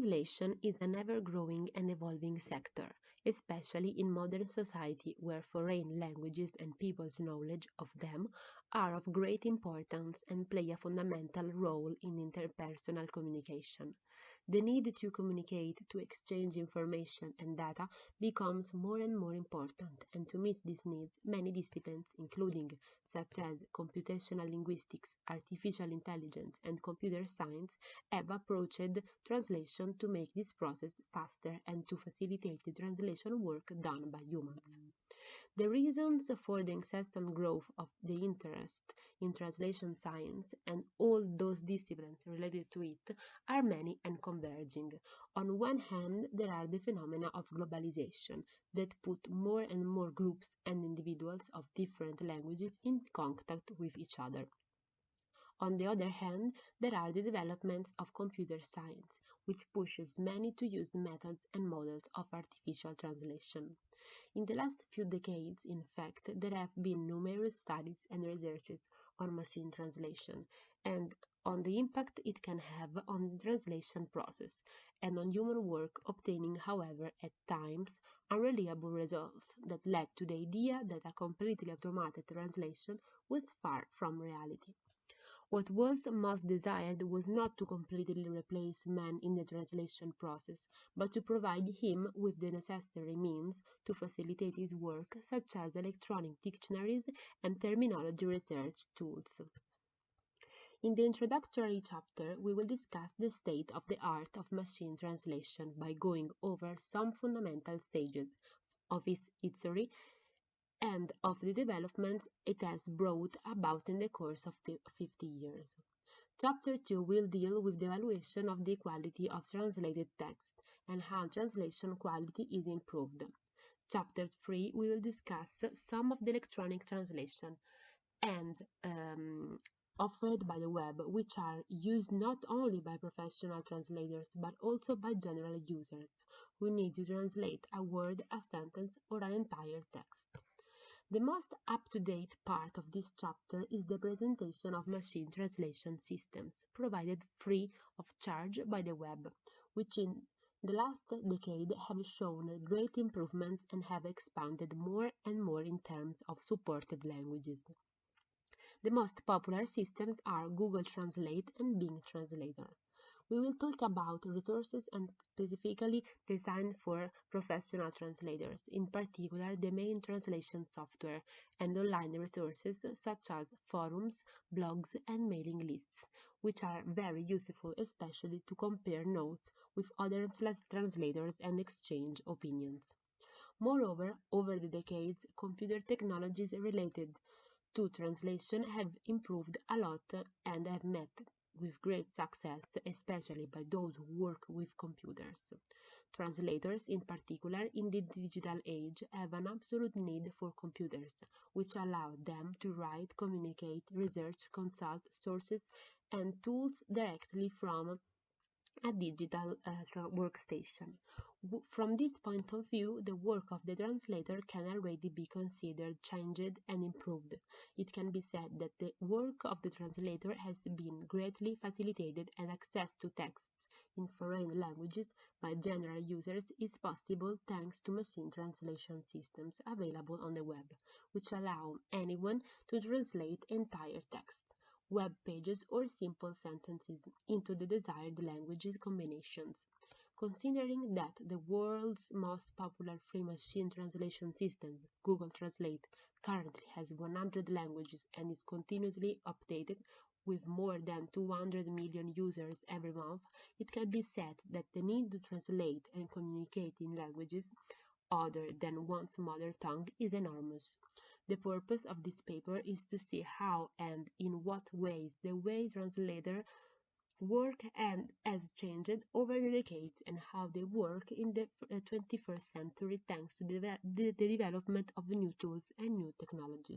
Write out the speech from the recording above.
Translation is an ever-growing and evolving sector, especially in modern society where foreign languages and people's knowledge of them are of great importance and play a fundamental role in interpersonal communication. The need to communicate, to exchange information and data becomes more and more important, and to meet these needs, many disciplines, including such as computational linguistics, artificial intelligence, and computer science, have approached translation to make this process faster and to facilitate the translation work done by humans. The reasons for the incessant growth of the interest in translation science and all those disciplines related to it are many and converging. On one hand, there are the phenomena of globalization that put more and more groups and individuals of different languages in contact with each other. On the other hand, there are the developments of computer science, which pushes many to use methods and models of artificial translation. In the last few decades, in fact, there have been numerous studies and researches on machine translation and on the impact it can have on the translation process and on human work, obtaining, however, at times unreliable results that led to the idea that a completely automated translation was far from reality. What was most desired was not to completely replace man in the translation process, but to provide him with the necessary means to facilitate his work, such as electronic dictionaries and terminology research tools. In the introductory chapter, we will discuss the state of the art of machine translation by going over some fundamental stages of its history and of the developments it has brought about in the course of the 50 years. Chapter 2 will deal with the evaluation of the quality of translated text and how translation quality is improved. Chapter 3 we will discuss some of the electronic translation and offered by the web, which are used not only by professional translators but also by general users who need to translate a word, a sentence, or an entire text. The most up-to-date part of this chapter is the presentation of machine translation systems, provided free of charge by the web, which in the last decade have shown great improvements and have expanded more and more in terms of supported languages. The most popular systems are Google Translate and Bing Translator. We will talk about resources and specifically designed for professional translators, in particular the main translation software and online resources such as forums, blogs, and mailing lists, which are very useful especially to compare notes with other translators and exchange opinions. Moreover, over the decades, computer technologies related to translation have improved a lot and have met with great success, especially by those who work with computers. Translators, in particular, in the digital age, have an absolute need for computers, which allow them to write, communicate, research, consult sources and tools directly from a digital workstation. From this point of view, the work of the translator can already be considered changed and improved. It can be said that the work of the translator has been greatly facilitated and access to texts in foreign languages by general users is possible thanks to machine translation systems available on the web, which allow anyone to translate entire text, web pages, or simple sentences into the desired languages combinations. Considering that the world's most popular free machine translation system, Google Translate, currently has 100 languages and is continuously updated with more than 200 million users every month, it can be said that the need to translate and communicate in languages other than one's mother tongue is enormous. The purpose of this paper is to see how and in what ways the way translator work and has changed over the decades and how they work in the 21st century thanks to the development of new tools and new technologies.